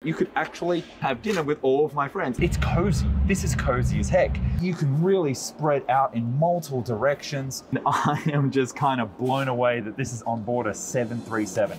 you could actually have dinner with all of my friends. It's cozy. This is cozy as heck. You can really spread out in multiple directions. And I am just kind of blown away that this is on board a 737.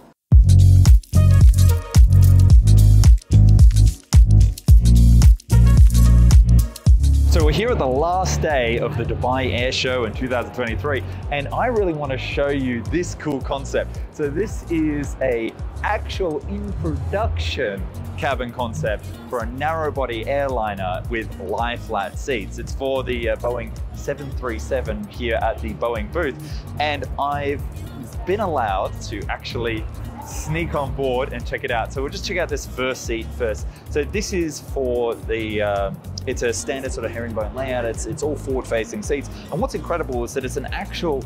So we're here at the last day of the Dubai Air Show in 2023, and I really want to show you this cool concept. So this is a actual in production cabin concept for a narrow body airliner with lie flat seats. It's for the Boeing 737 here at the Boeing booth, and I've been allowed to actually sneak on board and check it out. So we'll just check out this first seat first. So this is for the, it's a standard sort of herringbone layout. It's all forward facing seats. And what's incredible is that it's an actual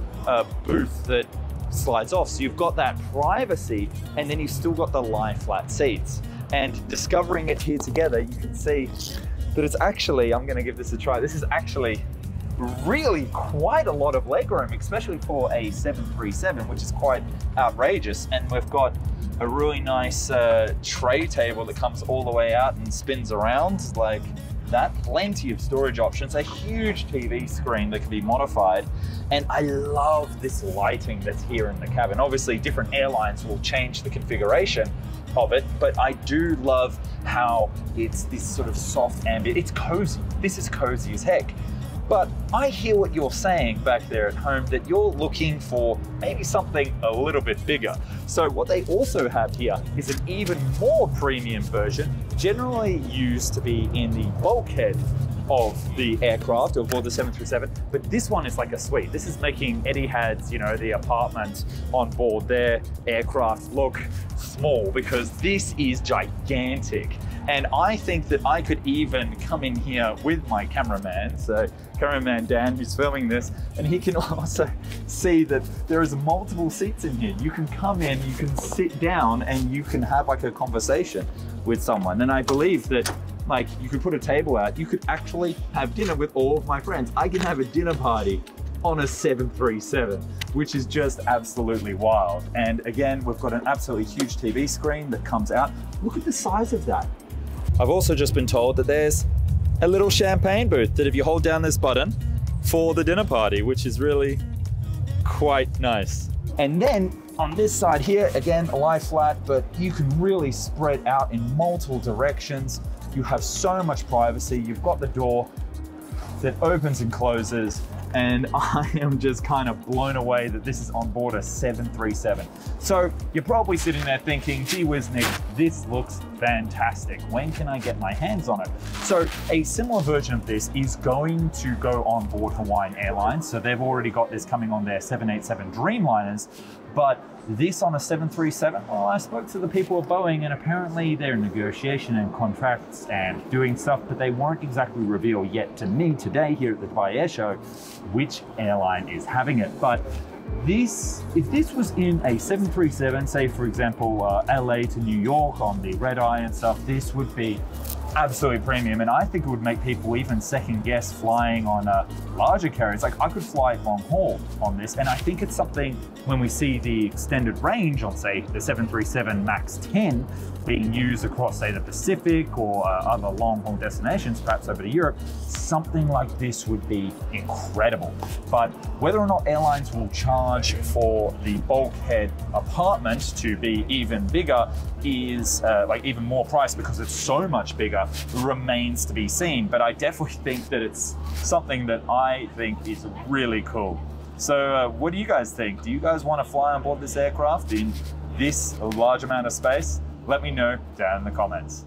booth that slides off. So you've got that privacy and then you've still got the lie flat seats. And discovering it here together, you can see that it's actually, I'm gonna give this a try. This is actually really quite a lot of legroom, especially for a 737, which is quite outrageous. And we've got a really nice tray table that comes all the way out and spins around like that. Plenty of storage options, a huge TV screen that can be modified. And I love this lighting that's here in the cabin. Obviously, different airlines will change the configuration of it, but I do love how it's this sort of soft ambient. It's cozy. This is cozy as heck. But I hear what you're saying back there at home, that you're looking for maybe something a little bit bigger. So what they also have here is an even more premium version, generally used to be in the bulkhead of the aircraft or board the 737, but this one is like a suite. This is making Etihad's, you know, the apartment on board their aircraft look small, because this is gigantic. And I think that I could even come in here with my cameraman, so cameraman Dan, who's filming this, and he can also see that there is multiple seats in here. You can come in, you can sit down, and you can have like a conversation with someone. And I believe that like you could put a table out, you could actually have dinner with all of my friends. I can have a dinner party on a 737, which is just absolutely wild. And again, we've got an absolutely huge TV screen that comes out. Look at the size of that. I've also just been told that there's a little champagne booth that if you hold down this button for the dinner party, which is really quite nice. And then on this side here, again, a lie flat, but you can really spread out in multiple directions. You have so much privacy. You've got the door that opens and closes. And I am just kind of blown away that this is on board a 737. So you're probably sitting there thinking, gee whiz Nick, this looks fantastic. When can I get my hands on it? So a similar version of this is going to go on board Hawaiian Airlines. So they've already got this coming on their 787 Dreamliners, but this on a 737, well, I spoke to the people at Boeing and apparently they're in negotiation and contracts and doing stuff, but they won't exactly reveal yet to me today here at the Dubai Air Show which airline is having it. But this, if this was in a 737, say for example, LA to New York on the red eye and stuff, this would be absolutely premium. And I think it would make people even second guess flying on larger carriers. Like I could fly long haul on this. And I think it's something when we see the extended range on say the 737 MAX 10 being used across say the Pacific or other long haul destinations, perhaps over to Europe, something like this would be incredible. But whether or not airlines will charge for the bulkhead apartment to be even bigger is like even more price because it's so much bigger remains to be seen. But I definitely think that it's something that I think is really cool. So what do you guys think? Do you guys want to fly on board this aircraft in this large amount of space? Let me know down in the comments.